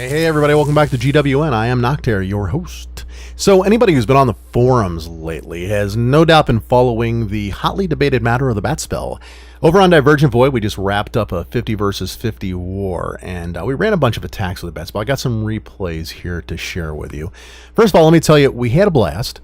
Hey everybody, welcome back to GWN. I am Noctair, your host. So anybody who's been on the forums lately has no doubt been following the hotly debated matter of the bat spell. Over on Divergent Void, we just wrapped up a 50 versus 50 war, and we ran a bunch of attacks with the bat spell. I got some replays here to share with you. First of all, let me tell you, we had a blast.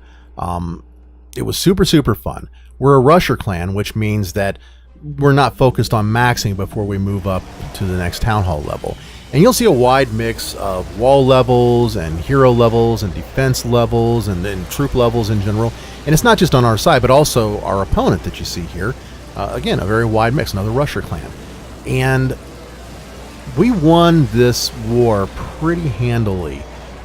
It was super fun. We're a rusher clan, which means that we're not focused on maxing before we move up to the next town hall level. And you'll see a wide mix of wall levels and hero levels and defense levels and then troop levels in general. And it's not just on our side, but also our opponent that you see here. Again, a very wide mix, another rusher clan. And we won this war pretty handily,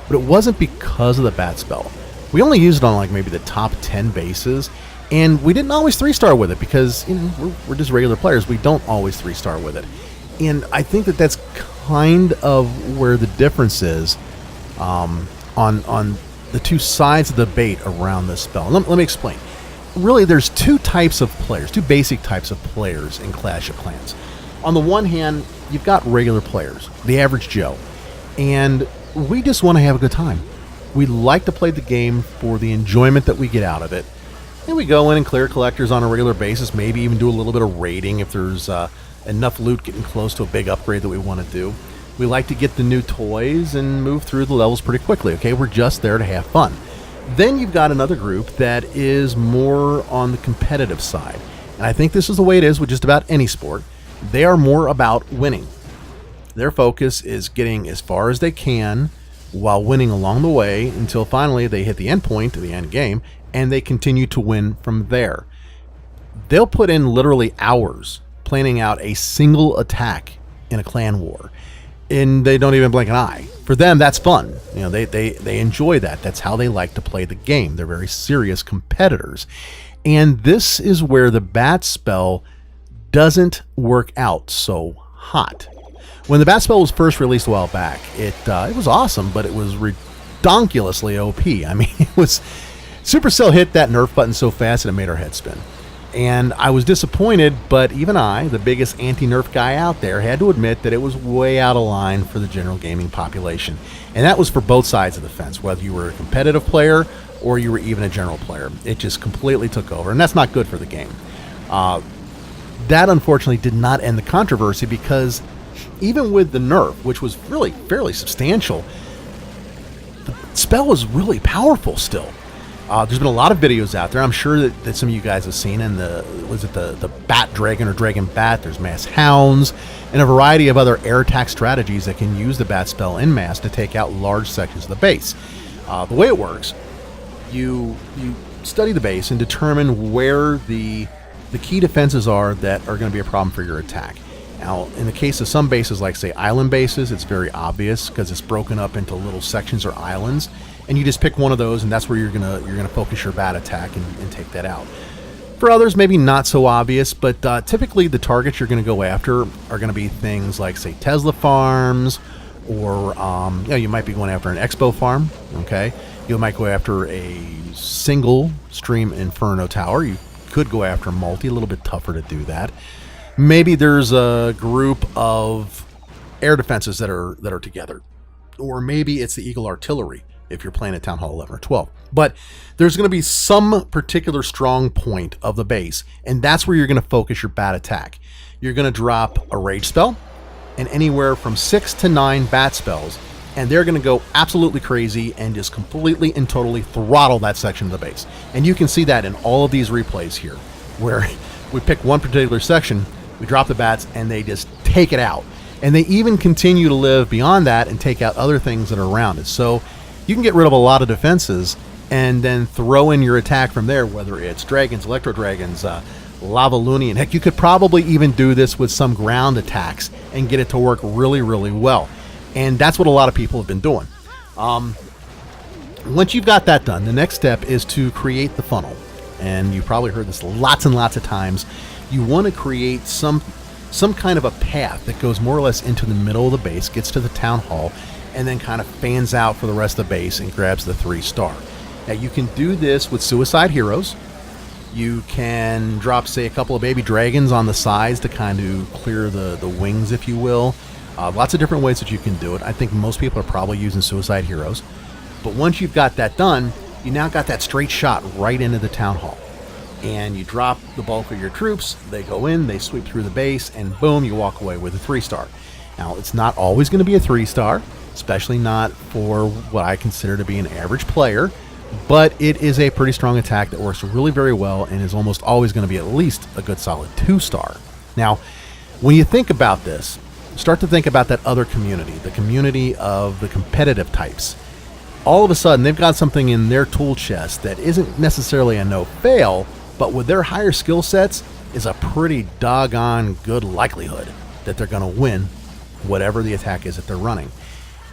but it wasn't because of the bat spell. We only used it on like maybe the top 10 bases, and we didn't always 3-star with it because, you know, we're just regular players. We don't always 3-star with it. And I think that that's kind of where the difference is on the two sides of the debate around this spell. Let me explain. Really, there's two types of players, two basic types of players in Clash of Clans. On the one hand, you've got regular players, the average Joe, and we just want to have a good time. We like to play the game for the enjoyment that we get out of it. And we go in and clear collectors on a regular basis, maybe even do a little bit of raiding if there's enough loot getting close to a big upgrade that we want to do. We like to get the new toys and move through the levels pretty quickly, okay? We're just there to have fun. Then you've got another group that is more on the competitive side. And I think this is the way it is with just about any sport. They are more about winning. Their focus is getting as far as they can while winning along the way until finally they hit the end point, the end game, and they continue to win from there. They'll put in literally hours planning out a single attack in a clan war, and they don't even blink an eye. For them, that's fun. You know, they enjoy that. That's how they like to play the game. They're very serious competitors. And this is where the bat spell doesn't work out so hot. When the bat spell was first released a while back, it was awesome, but it was redonkulously OP. I mean, it was SuperCell hit that nerf button so fast that it made our head spin. And I was disappointed, but even I, the biggest anti-nerf guy out there, had to admit that it was way out of line for the general gaming population. And that was for both sides of the fence, whether you were a competitive player or you were even a general player. It just completely took over, and that's not good for the game. That unfortunately did not end the controversy, because even with the nerf, which was really fairly substantial, the spell was really powerful still. There's been a lot of videos out there. I'm sure that some of you guys have seen. And the Bat Dragon or Dragon Bat? There's Mass Hounds and a variety of other air attack strategies that can use the bat spell en masse to take out large sections of the base. The way it works, you study the base and determine where the key defenses are that are going to be a problem for your attack. Now, in the case of some bases, like say island bases, it's very obvious because it's broken up into little sections or islands. And you just pick one of those, and that's where you're gonna focus your bat attack and take that out. For others, maybe not so obvious, but typically the targets you're going to go after are going to be things like, say, Tesla farms, or you might be going after an Expo farm. Okay, you might go after a single Stream Inferno tower. You could go after a multi, a little bit tougher to do that. Maybe there's a group of air defenses that are together, or maybe it's the Eagle Artillery if you're playing at Town Hall 11 or 12. But there's going to be some particular strong point of the base, and that's where you're going to focus your bat attack. You're going to drop a rage spell and anywhere from 6 to 9 bat spells, and they're going to go absolutely crazy and just completely and totally throttle that section of the base. And you can see that in all of these replays here, where we pick one particular section, we drop the bats, and they just take it out. And they even continue to live beyond that and take out other things that are around it. So you can get rid of a lot of defenses and then throw in your attack from there, whether it's dragons, electro dragons, lava lunian. Heck, you could probably even do this with some ground attacks and get it to work really well. And that's what a lot of people have been doing. Once you've got that done, the next step is to create the funnel. And you've probably heard this lots and lots of times. You want to create some kind of a path that goes more or less into the middle of the base, gets to the town hall, and then kind of fans out for the rest of the base and grabs the 3-star. Now, you can do this with suicide heroes. You can drop, say, a couple of baby dragons on the sides to kind of clear the wings, if you will. Lots of different ways that you can do it. I think most people are probably using Suicide Heroes. But once you've got that done, you now got that straight shot right into the Town Hall. And you drop the bulk of your troops, they go in, they sweep through the base, and boom, you walk away with a 3-star. Now, it's not always going to be a 3-star, especially not for what I consider to be an average player, but it is a pretty strong attack that works really very well and is almost always going to be at least a good solid 2-star. Now, when you think about this, start to think about that other community, the community of the competitive types. All of a sudden, they've got something in their tool chest that isn't necessarily a no-fail, but with their higher skill sets is a pretty doggone good likelihood that they're going to win whatever the attack is that they're running.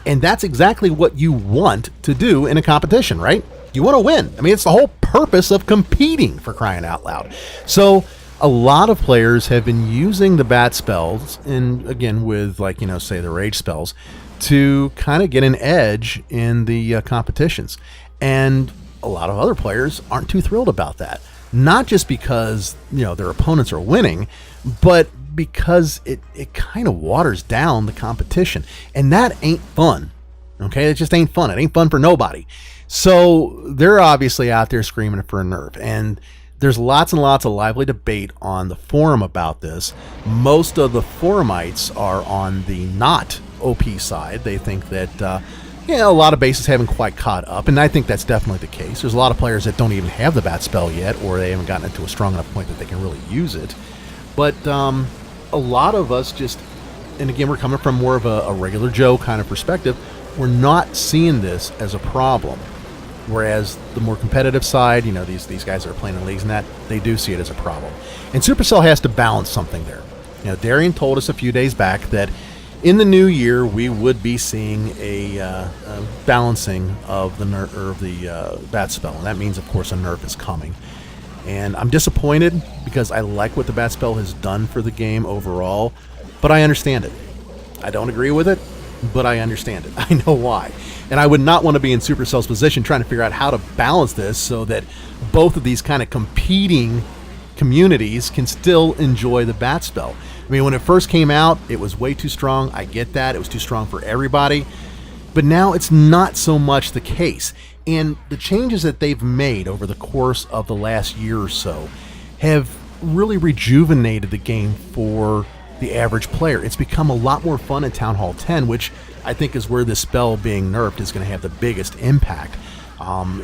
And that's exactly what you want to do in a competition, right? You want to win. I mean, it's the whole purpose of competing, for crying out loud. So a lot of players have been using the bat spells, and again with, like, say the rage spells, to kind of get an edge in the competitions. And a lot of other players aren't too thrilled about that. Not just because, their opponents are winning, but because it kind of waters down the competition. And that ain't fun. Okay? It just ain't fun. It ain't fun for nobody. So they're obviously out there screaming for a nerf. And there's lots and lots of lively debate on the forum about this. Most of the forumites are on the not OP side. They think that a lot of bases haven't quite caught up, and I think that's definitely the case. There's a lot of players that don't even have the bat spell yet, or they haven't gotten it to a strong enough point that they can really use it. But a lot of us just, and again, we're coming from more of a regular Joe kind of perspective, we're not seeing this as a problem. Whereas the more competitive side, these guys that are playing in leagues and that, they do see it as a problem. And SuperCell has to balance something there. Darian told us a few days back that in the new year we would be seeing a balancing of the bat spell, and that means, of course, a nerf is coming. And I'm disappointed because I like what the bat spell has done for the game overall, but I understand it. I don't agree with it, but I understand it. I know why. And I would not want to be in SuperCell's position trying to figure out how to balance this so that both of these kind of competing communities can still enjoy the bat spell. I mean, when it first came out, it was way too strong. I get that. It was too strong for everybody. But now it's not so much the case. And the changes that they've made over the course of the last year or so have really rejuvenated the game for the average player. It's become a lot more fun in Town Hall 10, which I think is where this spell being nerfed is going to have the biggest impact.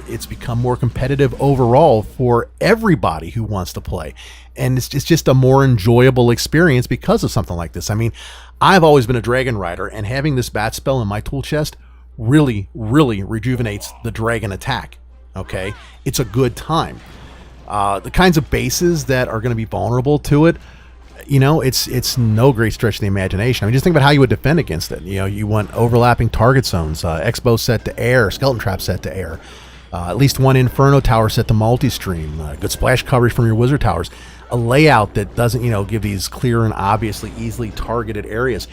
It's become more competitive overall for everybody who wants to play. And it's just a more enjoyable experience because of something like this. I mean, I've always been a dragon rider, and having this bat spell in my tool chest really, really rejuvenates the dragon attack. Okay? It's a good time. The kinds of bases that are going to be vulnerable to it, it's no great stretch of the imagination. I mean, just think about how you would defend against it. You want overlapping target zones, Expo set to air, Skeleton Trap set to air, at least one Inferno tower set to multi-stream, good splash coverage from your Wizard towers, a layout that doesn't, give these clear and obviously easily targeted areas.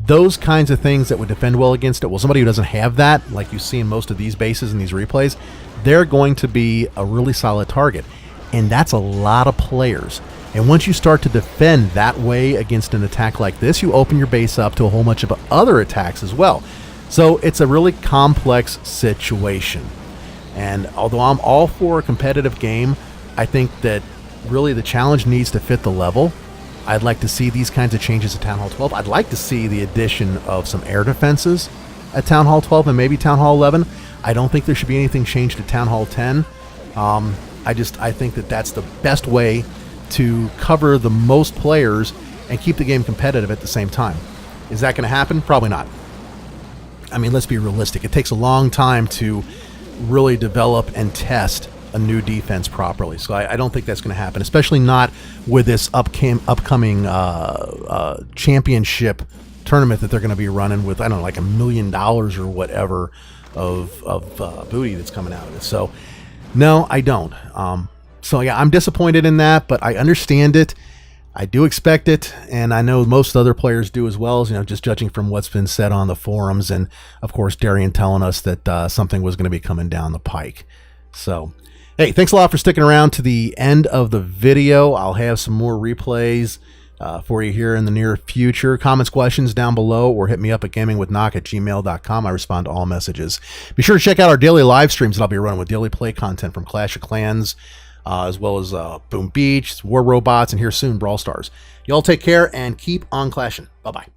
Those kinds of things that would defend well against it. Well, somebody who doesn't have that, like you see in most of these bases and these replays, they're going to be a really solid target. And that's a lot of players. And once you start to defend that way against an attack like this, you open your base up to a whole bunch of other attacks as well. So it's a really complex situation. And although I'm all for a competitive game, I think that really the challenge needs to fit the level. I'd like to see these kinds of changes at Town Hall 12. I'd like to see the addition of some air defenses at Town Hall 12 and maybe Town Hall 11. I don't think there should be anything changed at Town Hall 10. I think that that's the best way to cover the most players and keep the game competitive at the same time. Is that going to happen? Probably not. I mean, let's be realistic. It takes a long time to really develop and test a new defense properly. So I don't think that's going to happen, especially not with this upcoming championship tournament that they're going to be running with, I don't know, like $1 million or whatever of booty that's coming out of it. So no, I don't. So yeah, I'm disappointed in that, but I understand it. I do expect it, and I know most other players do as well, just judging from what's been said on the forums, and of course Darian telling us that something was going to be coming down the pike. So hey, thanks a lot for sticking around to the end of the video. I'll have some more replays for you here in the near future. Comments, questions down below, or hit me up at gamingwithnock@gmail.com. I respond to all messages. Be sure to check out our daily live streams that I'll be running with daily play content from Clash of Clans, as well as Boom Beach, War Robots, and here soon, Brawl Stars. Y'all take care and keep on clashing. Bye-bye.